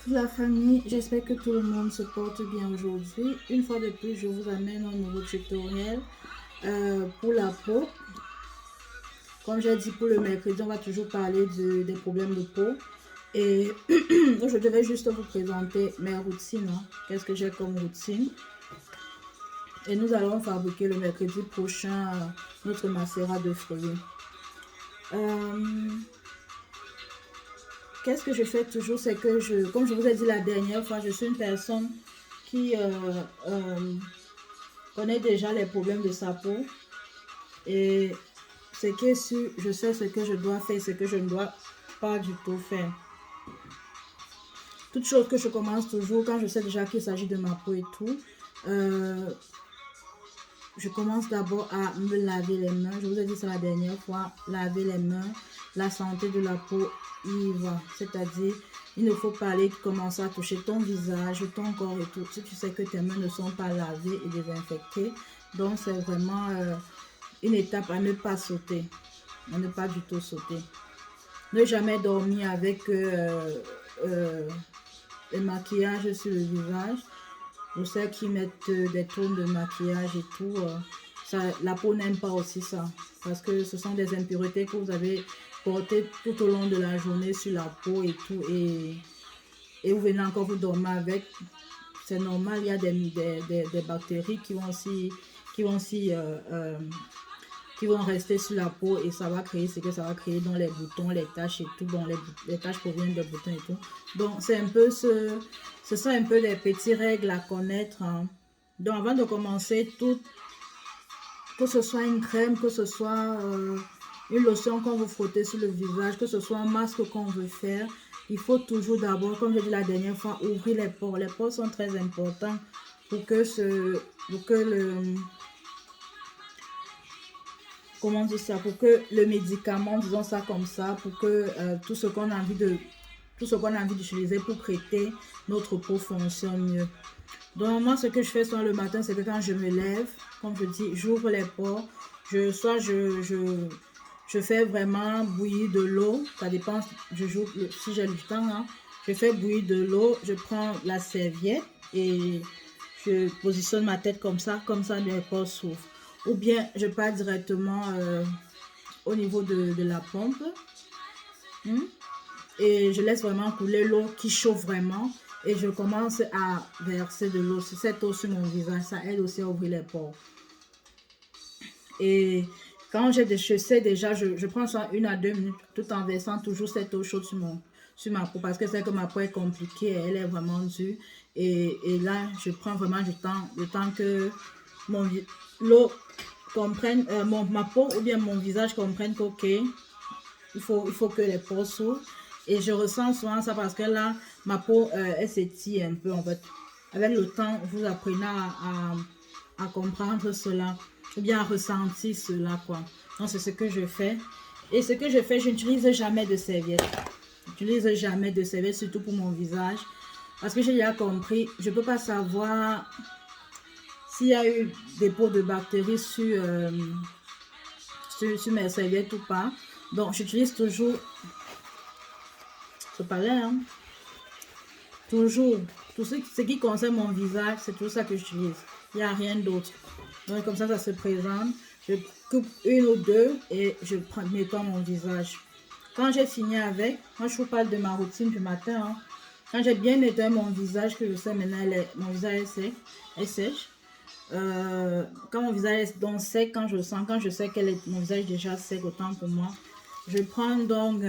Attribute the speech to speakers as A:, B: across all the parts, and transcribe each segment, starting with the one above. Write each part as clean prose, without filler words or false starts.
A: La famille, j'espère que tout le monde se porte bien aujourd'hui. Une fois de plus, je vous amène un nouveau tutoriel pour la peau. Comme j'ai dit pour le mercredi, on va toujours parler des problèmes de peau. Et je devais juste vous présenter mes routines. Qu'est-ce que j'ai comme routine? Et nous allons fabriquer le mercredi prochain notre macérat de fruits. Qu'est-ce que je fais toujours? C'est que comme je vous ai dit la dernière fois, je suis une personne qui connaît déjà les problèmes de sa peau. Et ce qui est sûr, je sais ce que je dois faire, ce que je ne dois pas du tout faire. Toute chose que je commence toujours, quand je sais déjà qu'il s'agit de ma peau et tout, je commence d'abord à me laver les mains. Je vous ai dit ça la dernière fois, laver les mains, la santé de la peau y va. C'est-à-dire, il ne faut pas aller commencer à toucher ton visage, ton corps et tout. Si tu sais que tes mains ne sont pas lavées et désinfectées, donc c'est vraiment une étape à ne pas sauter, à ne pas du tout sauter. Ne jamais dormir avec le maquillage sur le visage. Pour ceux qui mettent des tons de maquillage et tout, la peau n'aime pas aussi ça. Parce que ce sont des impuretés que vous avez portées tout au long de la journée sur la peau et tout. Et vous venez encore vous dormir avec. C'est normal, il y a des bactéries qui vont rester sur la peau et ça va créer ce que ça va créer dans les boutons, les taches et tout. Bon, les taches proviennent des boutons et tout. Donc, c'est un peu ce sont un peu des petites règles à connaître. Donc, avant de commencer, tout, que ce soit une crème, que ce soit une lotion qu'on veut frotter sur le visage, que ce soit un masque qu'on veut faire, il faut toujours d'abord, comme j'ai dit la dernière fois, ouvrir les pores. Les pores sont très importants pour que comment dire ça, pour que le médicament, disons ça comme ça, pour que tout ce qu'on a envie d'utiliser pour traiter notre peau fonctionne mieux. Donc moi, ce que je fais souvent le matin, c'est que quand je me lève, comme je dis, j'ouvre les pores, je fais vraiment bouillir de l'eau, ça dépend, si j'ai du temps, je fais bouillir de l'eau, je prends la serviette et je positionne ma tête comme ça mes pores s'ouvrent. Ou bien je pars directement au niveau de la pompe et je laisse vraiment couler l'eau qui chauffe vraiment et je commence à verser de l'eau, cette eau sur mon visage. Ça aide aussi à ouvrir les pores. Et quand je sais déjà, je prends ça 1 à 2 minutes tout en versant toujours cette eau chaude sur ma peau parce que c'est que ma peau est compliquée, elle est vraiment dure. Et là, je prends vraiment du temps, le temps que l'eau comprenne, ma peau ou bien mon visage comprenne qu'ok, il faut que les pores s'ouvrent. Et je ressens souvent ça parce que là, ma peau, elle s'étire un peu en fait. Avec le temps, vous apprenez à comprendre cela ou bien à ressentir cela quoi. Donc c'est ce que je fais. Et ce que je fais, je n'utilise jamais de serviette. Je n'utilise jamais de serviette, surtout pour mon visage. Parce que j'ai déjà compris, je ne peux pas savoir s'il y a eu des pots de bactéries sur mes serviettes ou pas. Donc j'utilise toujours ce palais, toujours, tout ce qui concerne mon visage, c'est tout ça que j'utilise. Il n'y a rien d'autre. Donc comme ça se présente. Je coupe 1 ou 2 et je nettoie mon visage. Quand j'ai fini avec, moi je vous parle de ma routine du matin. Quand j'ai bien nettoyé mon visage, que je sais maintenant mon visage est sèche. Quand mon visage est donc sec, quand je sais que mon visage est déjà sec, autant pour moi, je prends donc,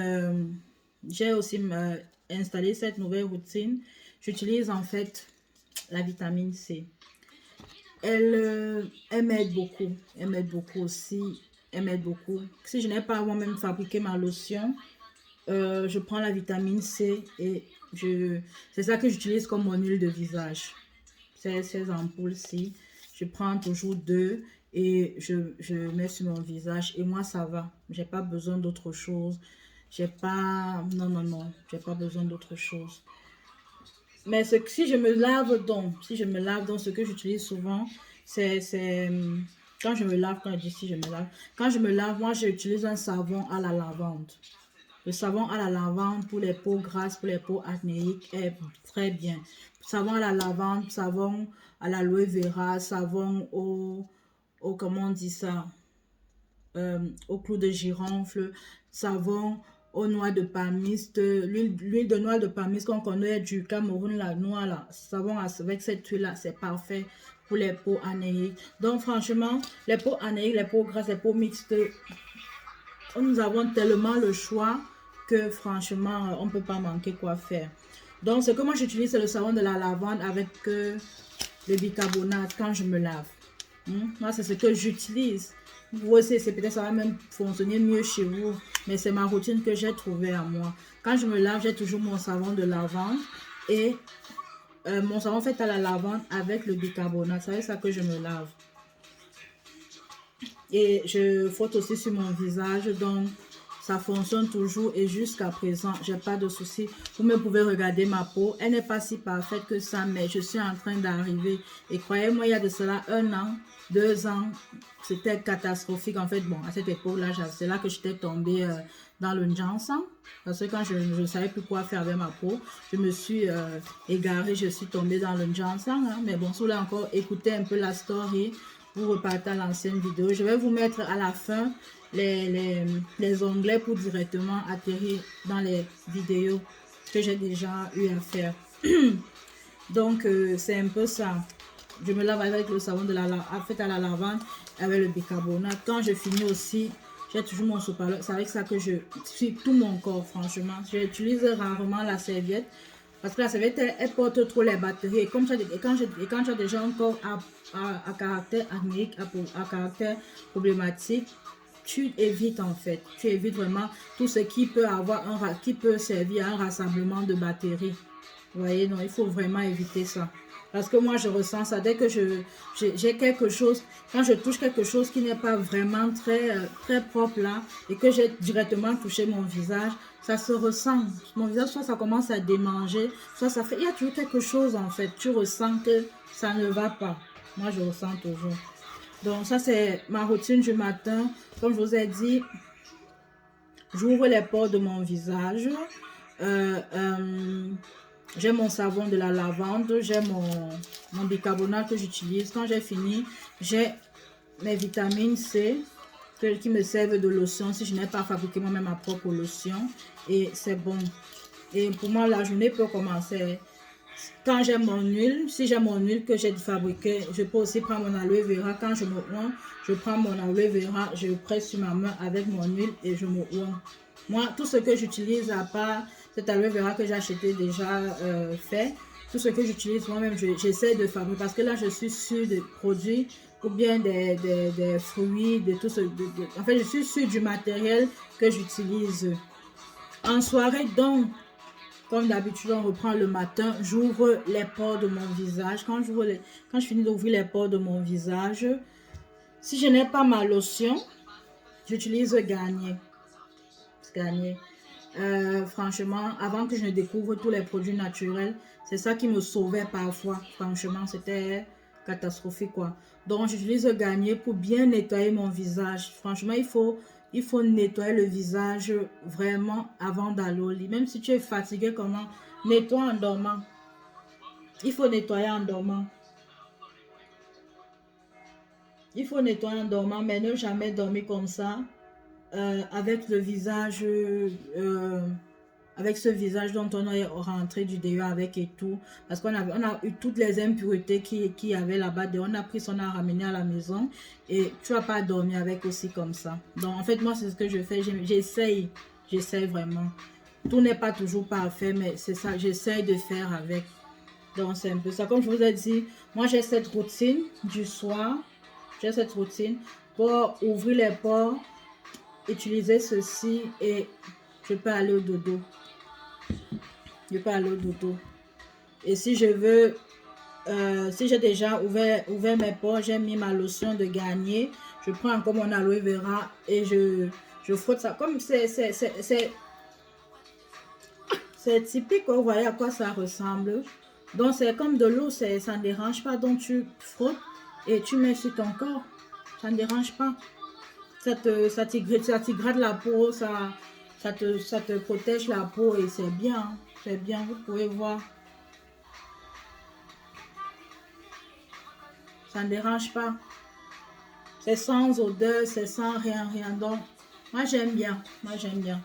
A: j'ai aussi installé cette nouvelle routine. J'utilise en fait la vitamine C. Elle m'aide beaucoup. Elle m'aide beaucoup aussi. Elle m'aide beaucoup. Si je n'ai pas moi-même fabriqué ma lotion, je prends la vitamine C et c'est ça que j'utilise comme mon huile de visage. Ces ampoules-ci, je prends toujours 2 et je mets sur mon visage et moi ça va. J'ai pas besoin d'autre chose. Non, j'ai pas besoin d'autre chose. Mais si je me lave donc, ce que j'utilise souvent, c'est quand je me lave, quand je me lave, moi j'utilise un savon à la lavande. Le savon à la lavande pour les peaux grasses, pour les peaux acnéiques est très bien. Savon à la lavande, savon à l'aloe vera, savon comment on dit ça, au clou de girofle, savon aux noix de palmiste, l'huile de noix de palmiste qu'on connaît du Cameroun, la noix là, savon avec cette huile là, c'est parfait pour les peaux anéiques. Donc franchement, les peaux anéiques, les peaux grasses, les peaux mixtes, nous avons tellement le choix que franchement, on ne peut pas manquer quoi faire. Donc ce que moi j'utilise, c'est le savon de la lavande avec le bicarbonate quand je me lave. Moi, c'est ce que j'utilise. Vous aussi, c'est peut-être ça va même fonctionner mieux chez vous, mais c'est ma routine que j'ai trouvée à moi. Quand je me lave, j'ai toujours mon savon de lavande et mon savon fait à la lavande avec le bicarbonate. C'est avec ça que je me lave. Et je frotte aussi sur mon visage, donc ça fonctionne toujours et jusqu'à présent, j'ai pas de soucis. Vous me pouvez regarder ma peau, elle n'est pas si parfaite que ça, mais je suis en train d'arriver. Et croyez-moi, il y a de cela 1 an, 2 ans, c'était catastrophique. En fait, bon, à cette époque-là, c'est là que j'étais tombée dans le ginseng. Parce que quand je ne savais plus quoi faire avec ma peau, je me suis égarée, je suis tombée dans le ginseng. Hein. Mais bon, si vous voulez encore écouter un peu la story, vous repartez à l'ancienne vidéo. Je vais vous mettre à la fin les onglets pour directement atterrir dans les vidéos que j'ai déjà eu à faire. Donc, c'est un peu ça. Je me lave avec le savon fait à la lavande avec le bicarbonate. Quand je finis aussi, j'ai toujours mon sopalin. C'est avec ça que je suis tout mon corps, franchement. J'utilise rarement la serviette. Parce que la serviette, elle porte trop les batteries. Et, quand tu as déjà un corps à caractère acnéique, à caractère problématique, tu évites en fait. Tu évites vraiment tout ce qui peut qui peut servir à un rassemblement de batteries. Vous voyez, non, il faut vraiment éviter ça. Parce que moi, je ressens ça. Dès que j'ai quelque chose, quand je touche quelque chose qui n'est pas vraiment très propre là, et que j'ai directement touché mon visage, ça se ressent. Mon visage, soit ça commence à démanger, soit ça fait... Il y a toujours quelque chose en fait. Tu ressens que ça ne va pas. Moi, je ressens toujours. Donc, ça, c'est ma routine du matin. Comme je vous ai dit, j'ouvre les pores de mon visage. J'ai mon savon de la lavande, j'ai mon bicarbonate que j'utilise. Quand j'ai fini, j'ai mes vitamines C qui me servent de lotion si je n'ai pas fabriqué moi-même ma propre lotion. Et c'est bon. Et pour moi, la journée peut commencer. Quand j'ai mon huile, si j'ai mon huile que j'ai fabriquée, je peux aussi prendre mon aloe vera. Quand je me oins, je prends mon aloe vera, je le presse sur ma main avec mon huile et je me oins. Moi, tout ce que j'utilise à part cet aloe vera que j'ai acheté déjà fait, tout ce que j'utilise moi-même, j'essaie de fabriquer. Parce que là, je suis sûre des produits ou bien des fruits, de tout ce... en fait, je suis sûre du matériel que j'utilise. En soirée, donc, comme d'habitude, on reprend le matin, j'ouvre les pores de mon visage. Quand je finis d'ouvrir les pores de mon visage, si je n'ai pas ma lotion, j'utilise Garnier. Franchement, avant que je ne découvre tous les produits naturels, c'est ça qui me sauvait parfois. Franchement, c'était catastrophique quoi. Donc, j'utilise Garnier pour bien nettoyer mon visage. Franchement, il faut nettoyer le visage vraiment avant d'aller au lit. Même si tu es fatigué, comment? Nettoie en dormant. Il faut nettoyer en dormant. Il faut nettoyer en dormant, mais ne jamais dormir comme ça. Avec le visage, avec ce visage dont on est rentré du dehors avec et tout. Parce qu'on a eu toutes les impuretés qui y avait là-bas. On a pris, on a ramené à la maison. Et tu vas pas dormir avec aussi comme ça. Donc en fait, moi, c'est ce que je fais. J'essaye vraiment. Tout n'est pas toujours parfait, mais c'est ça, j'essaye de faire avec. Donc c'est un peu ça. Comme je vous ai dit, moi j'ai cette routine du soir. J'ai cette routine pour ouvrir les pores, utiliser ceci et je peux aller au dodo. Je peux aller au dodo. Et si je veux, si j'ai déjà ouvert mes pores, j'ai mis ma lotion de Garnier, je prends encore mon aloe vera et je frotte ça. Comme c'est typique, vous voyez à quoi ça ressemble. Donc c'est comme de l'eau, ça ne dérange pas. Donc tu frottes et tu mets sur ton corps. Ça ne dérange pas. Ça t'hydrate la peau, ça ça te protège la peau et c'est bien. Hein. C'est bien, vous pouvez voir. Ça ne dérange pas. C'est sans odeur, c'est sans rien. Donc, moi j'aime bien. Moi j'aime bien.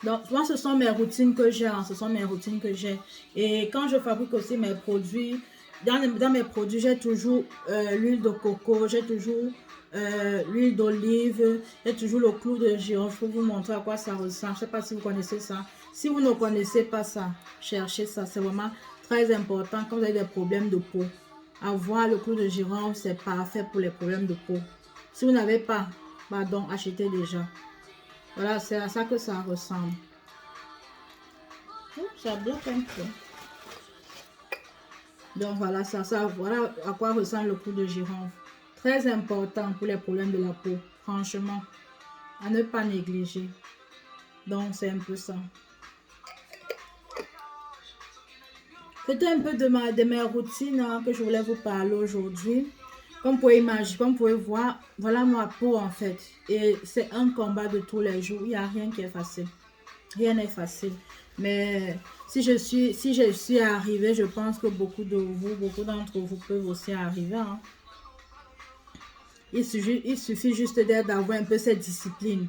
A: Donc, moi, ce sont mes routines que j'ai. Hein, ce sont mes routines que j'ai. Et quand je fabrique aussi mes produits, dans mes produits, j'ai toujours l'huile de coco, j'ai toujours l'huile d'olive, j'ai toujours le clou de girofle pour vous montrer à quoi ça ressemble. Je ne sais pas si vous connaissez ça. Si vous ne connaissez pas ça, cherchez ça. C'est vraiment très important quand vous avez des problèmes de peau. Avoir le clou de girofle, c'est parfait pour les problèmes de peau. Si vous n'avez pas, pardon, achetez déjà. Voilà, c'est à ça que ça ressemble. Ça bloque un peu. Donc voilà, voilà à quoi ressemble le clou de girofle. Très important pour les problèmes de la peau, franchement. À ne pas négliger. Donc c'est un peu ça. C'était un peu de mes routines hein, que je voulais vous parler aujourd'hui. Comme vous pouvez imaginer, comme vous pouvez voir, voilà ma peau en fait. Et c'est un combat de tous les jours. Il n'y a rien qui est facile. Rien n'est facile. Mais si je suis arrivée, je pense que beaucoup d'entre vous peuvent aussi arriver. Hein. Il suffit juste d'avoir un peu cette discipline.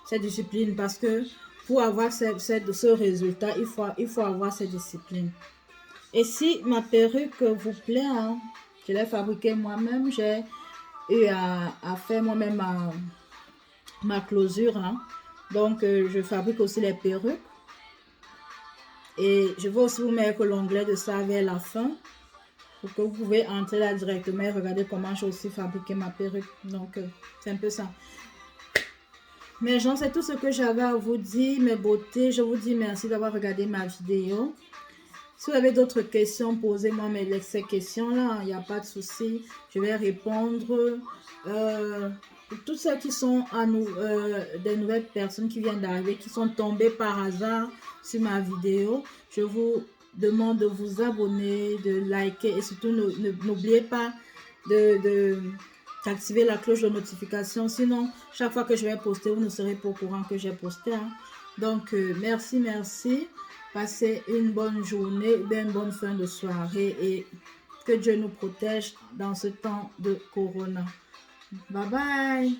A: Cette discipline parce que pour avoir ce résultat, il faut avoir cette discipline. Et si ma perruque vous plaît, hein, je l'ai fabriquée moi-même. J'ai eu à faire moi-même ma closure. Hein. Donc, je fabrique aussi les perruques. Et je vais aussi vous mettre l'onglet de ça vers la fin. Pour que vous pouvez entrer là directement et regarder comment j'ai aussi fabriqué ma perruque. Donc, c'est un peu ça. Mes gens, c'est tout ce que j'avais à vous dire, mes beautés. Je vous dis merci d'avoir regardé ma vidéo. Si vous avez d'autres questions, posez-moi ces questions-là. Il n'y a pas de souci. Je vais répondre. Pour tous ceux qui sont à nous, des nouvelles personnes qui viennent d'arriver, qui sont tombées par hasard sur ma vidéo, je vous demande de vous abonner, de liker et surtout n'oubliez pas d'activer la cloche de notification. Sinon, chaque fois que je vais poster, vous ne serez pas au courant que j'ai posté. Hein. Donc, merci. Passez une bonne journée, une bonne fin de soirée et que Dieu nous protège dans ce temps de Corona. Bye bye.